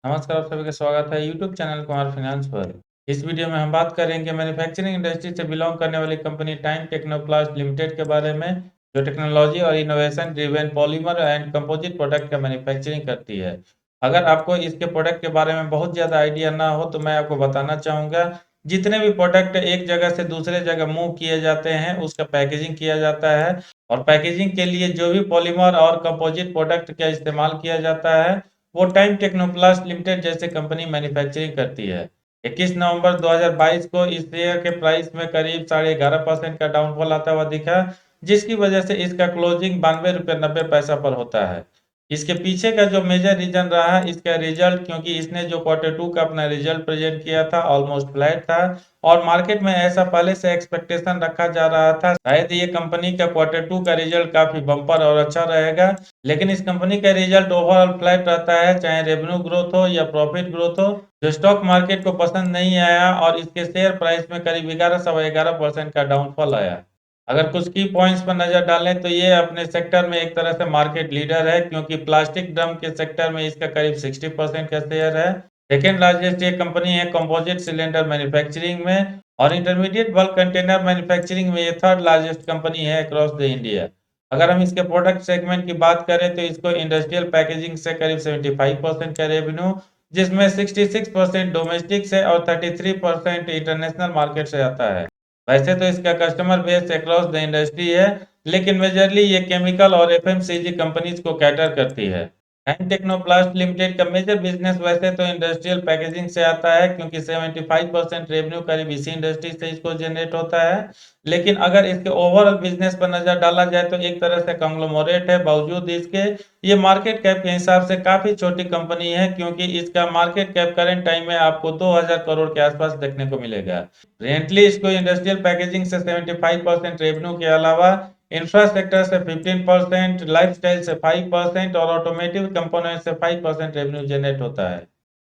नमस्कार, आप सभी का स्वागत है यूट्यूब चैनल कुमार फाइनेंस पर। इस वीडियो में हम बात करेंगे मैन्युफैक्चरिंग इंडस्ट्री से बिलोंग करने वाली कंपनी टाइम टेक्नोप्लास्ट लिमिटेड के बारे में, जो टेक्नोलॉजी और innovation driven polymer and composite product का मैन्युफैक्चरिंग करती है। अगर आपको इसके प्रोडक्ट के बारे में बहुत ज़्यादा आइडिया ना हो तो मैं आपको बताना चाहूँगा, जितने भी प्रोडक्ट एक जगह से दूसरे जगह मूव किए जाते हैं उसका पैकेजिंग किया जाता है, और पैकेजिंग के लिए जो भी पॉलीमर और कंपोजिट प्रोडक्ट का इस्तेमाल किया जाता है वो टाइम टेक्नोप्लास्ट लिमिटेड जैसे कंपनी मैन्युफैक्चरिंग करती है। 21 नवंबर 2022 को इस शेयर के प्राइस में करीब 11.5% का डाउनफॉल आता हुआ दिखा, जिसकी वजह से इसका क्लोजिंग 92 रुपये 90 पैसा पर होता है। इसके पीछे का जो मेजर रीजन रहा इसका रिजल्ट, क्योंकि इसने जो क्वार्टर टू का अपना रिजल्ट प्रेजेंट किया था ऑलमोस्ट फ्लैट था, और मार्केट में ऐसा पहले से एक्सपेक्टेशन रखा जा रहा था शायद ये कंपनी का क्वार्टर टू का रिजल्ट काफी बम्पर और अच्छा रहेगा। लेकिन इस कंपनी का रिजल्ट ओवरऑल फ्लैट रहता है, चाहे रेवेन्यू ग्रोथ हो या प्रॉफिट ग्रोथ हो, जो स्टॉक मार्केट को पसंद नहीं आया और इसके शेयर प्राइस में करीब 11 से 11% का डाउनफॉल आया। अगर कुछ की पॉइंट्स पर नजर डालें तो ये अपने सेक्टर में एक तरह से मार्केट लीडर है, क्योंकि प्लास्टिक ड्रम के सेक्टर में इसका करीब 60% का शेयर है। सेकेंड लार्जेस्ट ये कंपनी है कंपोजिट सिलेंडर मैन्युफैक्चरिंग में, और इंटरमीडिएट बल्क कंटेनर मैन्युफैक्चरिंग में ये थर्ड लार्जेस्ट कंपनी है अक्रॉस द इंडिया। अगर हम इसके प्रोडक्ट सेगमेंट की बात करें तो इसको इंडस्ट्रियल पैकेजिंग से करीब 75% का रेवेन्यू, जिसमें 66% डोमेस्टिक से और 33% इंटरनेशनल मार्केट से आता है। वैसे तो इसका customer base across the industry है, लेकिन मेजरली ये केमिकल और एफएमसीजी कंपनीज को कैटर करती है। टाइम टेक्नोप्लास्ट लिमिटेड का मेजर बिजनेस वैसे तो इंडस्ट्रियल पैकेजिंग से आता है, क्योंकि 75% रेवेन्यू करीब इसी इंडस्ट्री से इसको जनरेट होता है। लेकिन अगर इसके ओवरऑल बिजनेस पर नजर डाला जाए तो एक तरह से कंग्लोमरेट है, बावजूद इसके ये मार्केट कैप के हिसाब से काफी छोटी कंपनी है, क्योंकि इसका मार्केट कैप करंट टाइम में आपको 2000 करोड़ के आसपास देखने को मिलेगा। रिसेंटली इसको इंडस्ट्रियल पैकेजिंग से 75% रेवेन्यू के अलावा इंफ्रास्ट्रक्चर से 15%, लाइफस्टाइल से 5% और ऑटोमेटिव कंपोनेंट से 5% रेवेन्यू जनरेट होता है।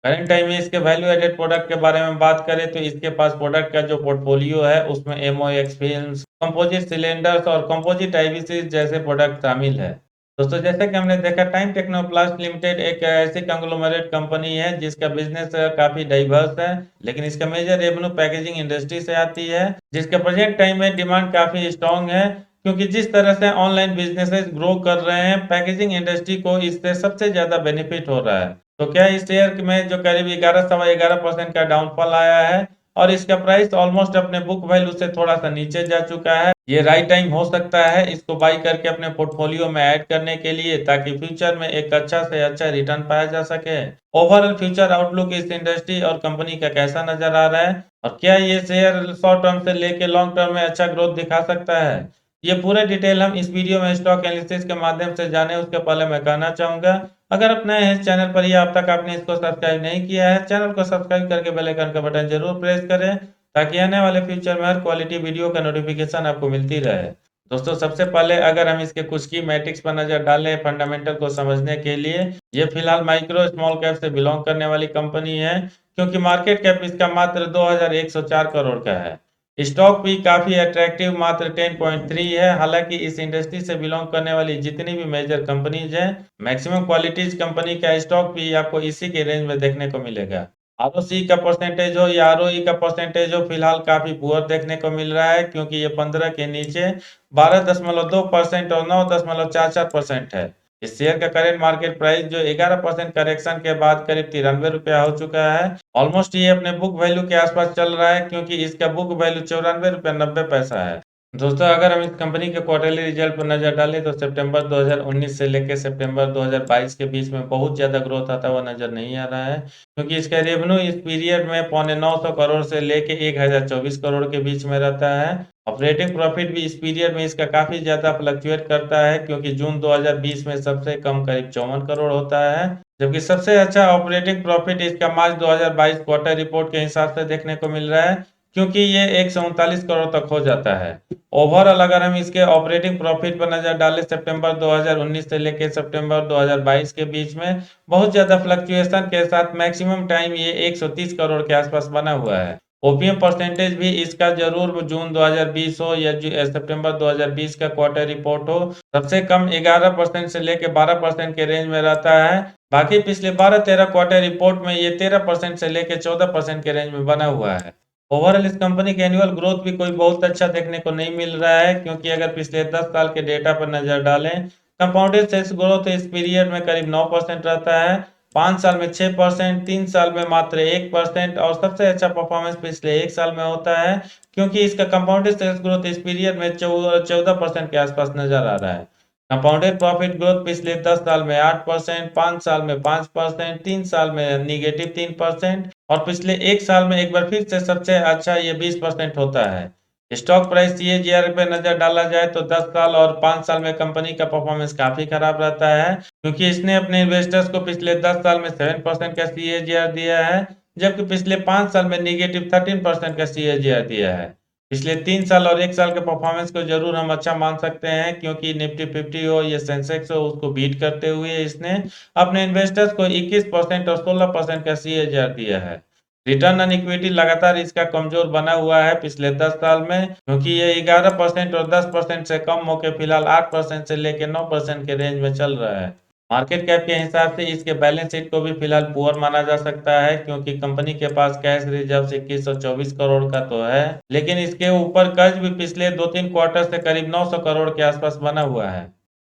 करंट टाइम में इसके वैल्यू एडेड प्रोडक्ट के बारे में बात करें तो इसके पास प्रोडक्ट का जो पोर्टफोलियो है उसमें एमओएक्स फिल्म्स, कंपोजिट सिलेंडर्स और कंपोजिट आईवीसी जैसे प्रोडक्ट शामिल है। दोस्तों, जैसे कि हमने देखा टाइम टेक्नोप्लास्ट लिमिटेड एक ऐसी कंग्लोमरेट कंपनी है जिसका बिजनेस काफी डाइवर्स है, लेकिन इसका मेजर रेवेन्यू पैकेजिंग इंडस्ट्री से आती है, जिसके प्रेजेंट टाइम में डिमांड काफी स्ट्रांग है, क्योंकि जिस तरह से ऑनलाइन बिजनेसेस ग्रो कर रहे हैं पैकेजिंग इंडस्ट्री को इससे सबसे ज्यादा बेनिफिट हो रहा है। तो क्या इस शेयर में जो करीब 11 सवा 11% का डाउनफॉल आया है और इसका प्राइस ऑलमोस्ट अपने बुक वैल्यू से थोड़ा सा नीचे जा चुका है, ये राइट टाइम हो सकता है इसको बाई करके अपने पोर्टफोलियो में ऐड करने के लिए, ताकि फ्यूचर में एक अच्छा से अच्छा रिटर्न पाया जा सके। ओवरऑल फ्यूचर आउटलुक इस इंडस्ट्री और कंपनी का कैसा नजर आ रहा है, और क्या ये शेयर शॉर्ट टर्म से लेके लॉन्ग टर्म में अच्छा ग्रोथ दिखा सकता है, ये पूरे डिटेल हम इस वीडियो में स्टॉक एनालिसिस के माध्यम से जाने उसके पहले मैं कहना चाहूंगा, अगर आप नए हैं इस चैनल पर या अब तक आपने इसको सब्सक्राइब नहीं किया है, चैनल को सब्सक्राइब करके बेल आइकन का बटन जरूर प्रेस करें, ताकि आने वाले फ्यूचर में हर क्वालिटी वीडियो का नोटिफिकेशन आपको मिलती रहे। दोस्तों, सबसे पहले अगर हम इसके कुछ की मैट्रिक्स पर नजर डालें फंडामेंटल को समझने के लिए, ये फिलहाल माइक्रो स्मॉल कैप से बिलोंग करने वाली कंपनी है, क्योंकि मार्केट कैप इसका मात्र 2104 करोड़ का है। स्टॉक भी काफी अट्रैक्टिव मात्र 10.3 है। हालांकि इस इंडस्ट्री से बिलोंग करने वाली जितनी भी मेजर कंपनीज हैं, मैक्सिमम क्वालिटीज कंपनी का स्टॉक भी आपको इसी के रेंज में देखने को मिलेगा। आरओसी का परसेंटेज हो या आरओई का परसेंटेज हो, फिलहाल काफी पुअर देखने को मिल रहा है, क्योंकि ये 15 के नीचे 12.2% और 9.44% है। इस शेयर का करेंट मार्केट प्राइस जो 11% करेक्शन के बाद करीब 93 रुपया हो चुका है। ऑलमोस्ट ये अपने बुक वैल्यू के आसपास चल रहा है, क्योंकि इसका बुक वैल्यू 94 रुपया 90 पैसा है। दोस्तों, अगर हम इस कंपनी के क्वार्टरली रिजल्ट पर नजर डालें तो सितंबर 2019 से लेकर सितंबर 2022 के बीच में बहुत ज्यादा ग्रोथ आता हुआ नजर नहीं आ रहा है, क्योंकि इसका रेवेन्यू इस पीरियड में 925 करोड़ से लेके 1024 करोड़ के बीच में रहता है। ऑपरेटिंग प्रॉफिट भी इस पीरियड में इसका काफी ज्यादा फ्लक्चुएट करता है, क्योंकि जून 2020 में सबसे कम करीब 54 करोड़ होता है, जबकि सबसे अच्छा ऑपरेटिंग प्रॉफिट इसका मार्च 2022 क्वार्टर रिपोर्ट के हिसाब से देखने को मिल रहा है, क्योंकि ये 139 करोड़ तक हो जाता है। ओवरऑल अगर हम इसके ऑपरेटिंग प्रॉफिट पर नजर डालें सितंबर 2019 से लेकर सितंबर 2022 के बीच में बहुत ज्यादा फ्लक्चुएशन के साथ मैक्सिमम टाइम ये 130 करोड़ के आसपास बना हुआ है। ओपीएम परसेंटेज भी इसका जरूर जून 2020 हो या सितंबर 2020 का क्वार्टर रिपोर्ट हो, सबसे कम 11% से लेकर 12% के रेंज में रहता है। बाकी पिछले 12-13 क्वार्टर रिपोर्ट में ये 13% से लेकर 14% के रेंज में बना हुआ है। ओवरऑल इस कंपनी के एनुअल ग्रोथ भी कोई बहुत अच्छा देखने को नहीं मिल रहा है, क्योंकि अगर पिछले 10 साल के डेटा पर नजर डालें, कंपाउंडेड सेल्स ग्रोथ इस पीरियड में करीब 9% रहता है, 5 साल में 6%, 3 साल में मात्र 1% और सबसे अच्छा परफॉर्मेंस पिछले 1 साल में होता है, क्योंकि इसका कंपाउंडेड सेल्स ग्रोथ इस पीरियड में 14% के आसपास नजर आ रहा है। कंपाउंडेड प्रॉफिट ग्रोथ पिछले 10 साल में 8%, 5 साल में 5%, 3 साल में निगेटिव 3% और पिछले 1 साल में एक बार फिर से सबसे अच्छा ये 20% होता है। स्टॉक प्राइस सीएजीआर पे नजर डाला जाए तो 10 साल और 5 साल में कंपनी का परफॉर्मेंस काफी खराब रहता है, क्योंकि इसने अपने इन्वेस्टर्स को पिछले 10 साल में 7% का सीएजीआर दिया है, जबकि पिछले 5 साल में निगेटिव 13% का सीएजीआर दिया है। पिछले 3 साल और 1 साल के परफॉर्मेंस को जरूर हम अच्छा मान सकते हैं, क्योंकि निफ्टी 50 हो या सेंसेक्स हो, उसको बीट करते हुए इसने अपने इन्वेस्टर्स को 21% और 16% का सीएजीआर दिया है। रिटर्न ऑन इक्विटी लगातार इसका कमजोर बना हुआ है पिछले 10 साल में, क्योंकि ये 11% और 10% से कम होकर फिलहाल 8% से लेकर 9% के रेंज में चल रहा है। मार्केट कैप के हिसाब से इसके बैलेंस शीट को भी फिलहाल पुअर माना जा सकता है, क्योंकि कंपनी के पास कैश रिजर्व 2124 करोड़ का तो है, लेकिन इसके ऊपर कर्ज भी पिछले 2-3 क्वार्टर से करीब 900 करोड़ के आसपास बना हुआ है।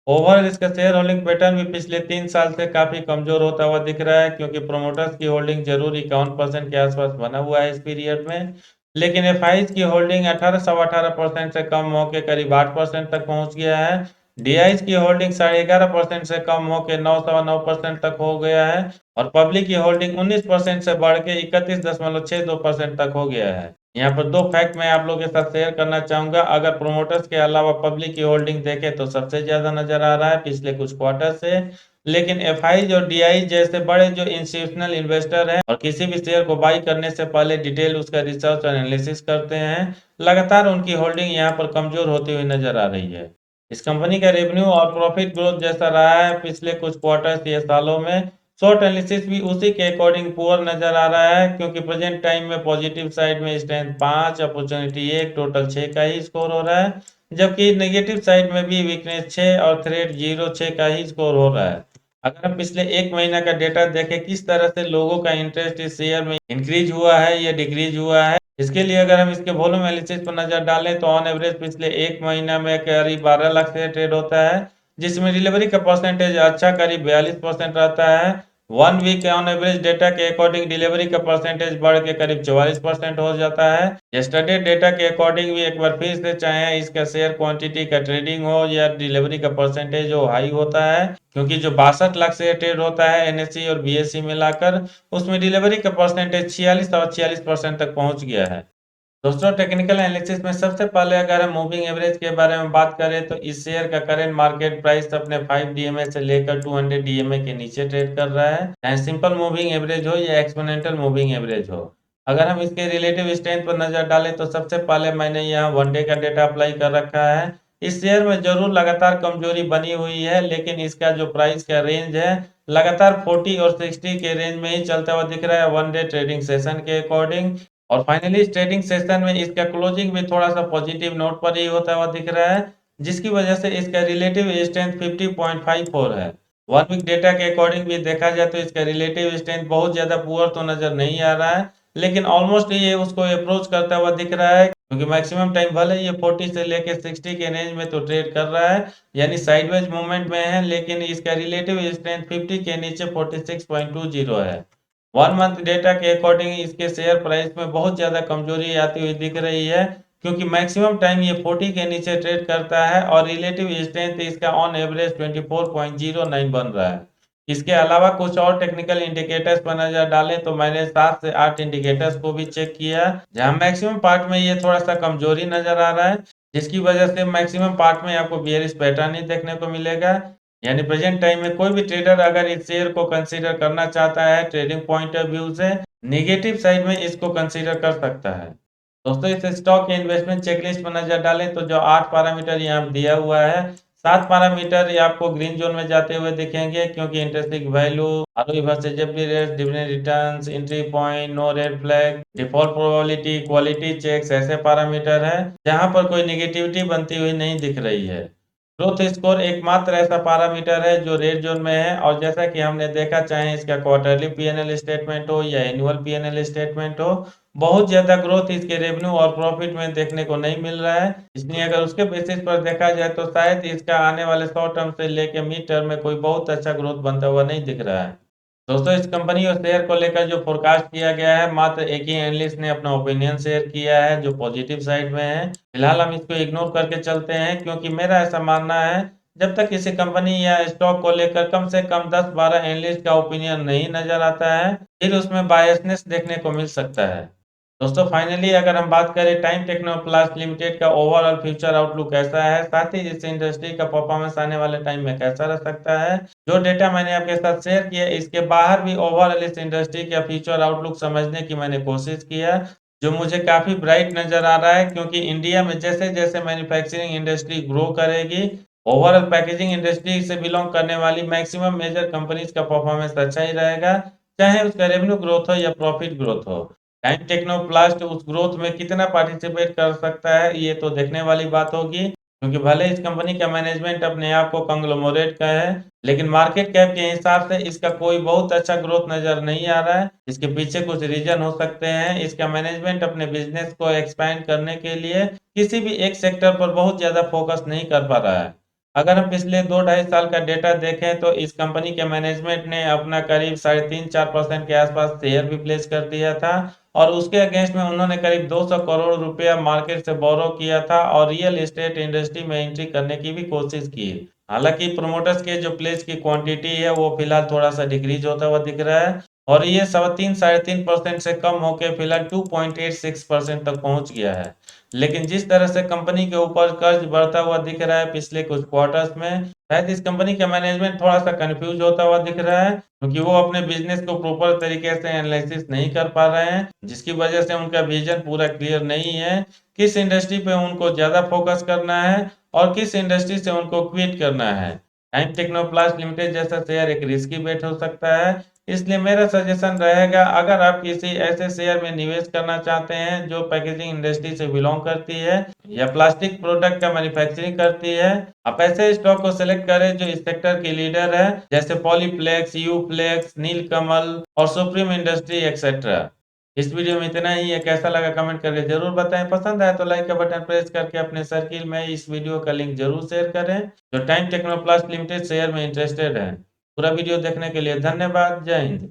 ओवरऑल इसका शेयर होल्डिंग पैटर्न भी पिछले 3 साल से काफी कमजोर होता हुआ दिख रहा है, क्योंकि प्रोमोटर्स की होल्डिंग जरूर 51% के आसपास बना हुआ है इस पीरियड में, लेकिन एफआईज की होल्डिंग 18-18% से कम होकर करीब 8% तक पहुंच गया है। डीआईज की होल्डिंग 11.5% से कम होकर 9.9% तक हो गया है और पब्लिक की होल्डिंग 19% से बढ़ के 31.62% तक हो गया है। यहाँ पर दो फैक्ट मैं आप लोगों के साथ शेयर करना चाहूंगा। अगर प्रोमोटर्स के अलावा पब्लिक की होल्डिंग देखें तो सबसे ज्यादा नजर आ रहा है पिछले कुछ क्वार्टर से, लेकिन एफआई और डीआई जैसे बड़े जो इंस्टीट्यूशनल इन्वेस्टर हैं और किसी भी शेयर को बाई करने से पहले डिटेल उसका रिसर्च और एनालिसिस करते हैं, लगातार उनकी होल्डिंग यहाँ पर कमजोर होती हुई नजर आ रही है। इस कंपनी का रेवेन्यू और प्रॉफिट ग्रोथ जैसा रहा है पिछले कुछ क्वार्टर्स या सालों में, शॉर्ट एनालिसिस भी उसी के अकॉर्डिंग पुअर नजर आ रहा है, क्योंकि प्रेजेंट टाइम में पॉजिटिव साइड में स्ट्रेंथ 5, अपॉर्चुनिटी 1, टोटल 6 का ही स्कोर हो रहा है, जबकि नेगेटिव साइड में भी वीकनेस 6 और थ्रेट 0, 6 का ही स्कोर हो रहा है। अगर हम पिछले 1 महीना का डेटा देखें किस तरह से लोगों का इंटरेस्ट इस शेयर में इंक्रीज हुआ है या डिक्रीज हुआ है, इसके लिए अगर हम इसके वॉल्यूम एनालिसिस पर नजर डालें तो ऑन एवरेज पिछले 1 महीना में करीब 12 लाख शेयर ट्रेड होता है, जिसमें डिलीवरी का परसेंटेज अच्छा करीब 42% रहता है। 1 वीक ऑन एवरेज डेटा के अकॉर्डिंग डिलीवरी का परसेंटेज बढ़ के करीब 44% हो जाता है। यस्टरडे डेटा के अकॉर्डिंग भी एक बार फिर से चाहे इसका शेयर क्वांटिटी का ट्रेडिंग हो या डिलीवरी का परसेंटेज हो, हाई होता है, क्योंकि जो 62 लाख शेयर ट्रेड होता है एनएससी और बीएससी मिलाकर, उसमें डिलीवरी का परसेंटेज 46 और 46% तक पहुंच गया है। दोस्तों टेक्निकल एनालिसिस में सबसे पहले अगर हम मूविंग एवरेज के बारे में बात करें तो इस शेयर का करंट मार्केट प्राइस अपने 5 डीएमए से लेकर 200 डीएमए के नीचे ट्रेड कर रहा है, चाहे सिंपल मूविंग एवरेज हो या एक्सपोनेंशियल मूविंग एवरेज हो। अगर हम इसके रिलेटिव स्ट्रेंथ पर नजर डालें तो सबसे पहले मैंने यहाँ वनडे का डेटा अप्लाई कर रखा है। इस शेयर में जरूर लगातार कमजोरी बनी हुई है, लेकिन इसका जो प्राइस का रेंज है लगातार 40 और 60 के रेंज में ही चलता हुआ दिख रहा है वन डे ट्रेडिंग सेशन के अकॉर्डिंग। और फाइनली इस ट्रेडिंग सेशन में इसका क्लोजिंग भी थोड़ा सा पॉजिटिव नोट पर ही होता हुआ दिख रहा है, जिसकी वजह से इसका रिलेटिव स्ट्रेंथ 50.54 है। 1 वीक डेटा के अकॉर्डिंग भी देखा जाए तो इसका रिलेटिव स्ट्रेंथ बहुत ज्यादा पुअर तो नजर नहीं आ रहा है, लेकिन ऑलमोस्ट ये उसको अप्रोच करता हुआ दिख रहा है, क्योंकि मैक्सिमम टाइम भले ये 40 से लेके 60 के रेंज में तो ट्रेड कर रहा है, यानी साइडवेज मूवमेंट में है, लेकिन इसका रिलेटिव स्ट्रेंथ 50 के नीचे 46.20 है। 1 मंथ डेटा के अकॉर्डिंग इसके शेयर प्राइस में बहुत ज्यादा कमजोरी आती हुई दिख रही है, क्योंकि मैक्सिमम टाइम ये 40 के नीचे ट्रेड करता है और रिलेटिव स्ट्रेंथ इसका ऑन एवरेज 24.09 बन रहा है। इसके अलावा कुछ और टेक्निकल इंडिकेटर्स पर नजर डालें तो मैंने 7 से 8 इंडिकेटर्स को भी चेक किया, जहां मैक्सिमम पार्ट में ये थोड़ा सा कमजोरी नजर आ रहा है, जिसकी वजह से मैक्सिमम पार्ट में आपको बेयरिश पैटर्न ही देखने को मिलेगा। यानी प्रेजेंट टाइम में कोई भी ट्रेडर अगर इस शेयर को कंसीडर करना चाहता है ट्रेडिंग पॉइंट ऑफ व्यू से, नेगेटिव साइड में इसको कंसीडर कर सकता है। दोस्तों इस स्टॉक के इन्वेस्टमेंट चेकलिस्ट पर नजर डालें तो जो 8 पैरामीटर यहाँ दिया हुआ है, 7 पैरामीटर ये आपको ग्रीन जोन में जाते हुए दिखेंगे, क्योंकि interesting value, ROE versus FD rate, dividend returns, entry point, no red flag, default probability, quality checks ऐसे पैरामीटर है जहां पर कोई निगेटिविटी बनती हुई नहीं दिख रही है। ग्रोथ स्कोर एकमात्र ऐसा पैरामीटर है जो रेड जोन में है और जैसा कि हमने देखा, चाहे इसका क्वार्टरली पीएनएल स्टेटमेंट हो या एनुअल पीएनएल स्टेटमेंट हो, बहुत ज़्यादा ग्रोथ इसके रेवेन्यू और प्रॉफिट में देखने को नहीं मिल रहा है। इसलिए अगर उसके बेसिस पर देखा जाए तो शायद इसका आने वाले शॉर्ट टर्म से लेके मिड टर्म में कोई बहुत अच्छा ग्रोथ बनता हुआ नहीं दिख रहा है। दोस्तों, इस कंपनी और शेयर को लेकर जो फोरकास्ट किया गया है, मात्र एक ही एनालिस्ट ने अपना ओपिनियन शेयर किया है जो पॉजिटिव साइड में है। फिलहाल हम इसको इग्नोर करके चलते हैं, क्योंकि मेरा ऐसा मानना है, जब तक किसी कंपनी या स्टॉक को लेकर कम से कम 10-12 एनालिस्ट का ओपिनियन नहीं नजर आता है, फिर उसमें बायसनेस देखने को मिल सकता है। दोस्तों, फाइनली अगर हम बात करें टाइम टेक्नोप्लास्ट लिमिटेड का ओवरऑल फ्यूचर आउटलुक कैसा है, साथ ही इस इंडस्ट्री का परफॉर्मेंस आने वाले टाइम में कैसा रह सकता है, जो डेटा मैंने आपके साथ शेयर किया, इसके बाहर भी ओवरऑल इस इंडस्ट्री का फ्यूचर आउटलुक समझने की मैंने कोशिश किया, जो मुझे काफी ब्राइट नजर आ रहा है, क्योंकि इंडिया में जैसे जैसे मैन्युफैक्चरिंग इंडस्ट्री ग्रो करेगी, ओवरऑल पैकेजिंग इंडस्ट्री से बिलोंग करने वाली मैक्सिमम मेजर कंपनीज का परफॉर्मेंस अच्छा ही रहेगा, चाहे उसका रेवेन्यू ग्रोथ हो या प्रॉफिट ग्रोथ हो। टाइम टेक्नोप्लास्ट उस ग्रोथ में कितना पार्टिसिपेट कर सकता है, ये तो देखने वाली बात होगी, क्योंकि भले इस कंपनी का मैनेजमेंट अपने आप को कंग्लोमरेट का है, लेकिन मार्केट कैप के हिसाब से इसका कोई बहुत अच्छा ग्रोथ नजर नहीं आ रहा है। इसके पीछे कुछ रीजन हो सकते हैं। इसका मैनेजमेंट अपने बिजनेस को एक्सपैंड करने के लिए किसी भी एक सेक्टर पर बहुत ज्यादा फोकस नहीं कर पा रहा है। अगर हम पिछले 2-2.5 साल का डेटा देखें तो इस कंपनी के मैनेजमेंट ने अपना करीब 3.5-4% के आसपास शेयर भी प्लेस कर दिया था, और उसके अगेंस्ट में उन्होंने करीब 200 करोड़ रुपया मार्केट से बोरो किया था और रियल एस्टेट इंडस्ट्री में एंट्री करने की भी कोशिश की। हालांकि प्रोमोटर्स के जो प्लेस की क्वांटिटी है वो फिलहाल थोड़ा सा डिक्रीज होता हुआ दिख रहा है, और ये 3.5% से कम होकर फिलहाल 2.86% तक पहुंच गया है। लेकिन जिस तरह से कंपनी के ऊपर कर्ज बढ़ता हुआ दिख रहा है पिछले कुछ क्वार्टर्स में, शायद इस कंपनी का मैनेजमेंट थोड़ा सा कंफ्यूज होता हुआ दिख रहा है, क्योंकि वो अपने बिजनेस को प्रॉपर तरीके से एनालिसिस नहीं कर पा रहे हैं, जिसकी वजह से उनका विजन पूरा क्लियर नहीं है, किस इंडस्ट्री पे उनको ज़्यादा फोकस करना है और किस इंडस्ट्री से उनको क्विट करना है। टाइम टेक्नोप्लास्ट लिमिटेड जैसा शेयर एक रिस्की बेट हो सकता है, इसलिए मेरा सजेशन रहेगा, अगर आप किसी ऐसे शेयर में निवेश करना चाहते हैं जो पैकेजिंग इंडस्ट्री से बिलोंग करती है या प्लास्टिक प्रोडक्ट का मैन्युफैक्चरिंग करती है, आप ऐसे स्टॉक को सिलेक्ट करें जो इस सेक्टर की लीडर है, जैसे पॉलीप्लेक्स, यूप्लेक्स, नीलकमल और सुप्रीम इंडस्ट्री एक्सेट्रा। इस वीडियो में इतना ही है। कैसा लगा कमेंट करके जरूर बताएं। पसंद आए तो लाइक का बटन प्रेस करके अपने सर्किल में इस वीडियो का लिंक जरूर शेयर करें, जो टाइम टेक्नोप्लास्ट लिमिटेड शेयर में इंटरेस्टेड है। पूरा वीडियो देखने के लिए धन्यवाद। जय हिंद।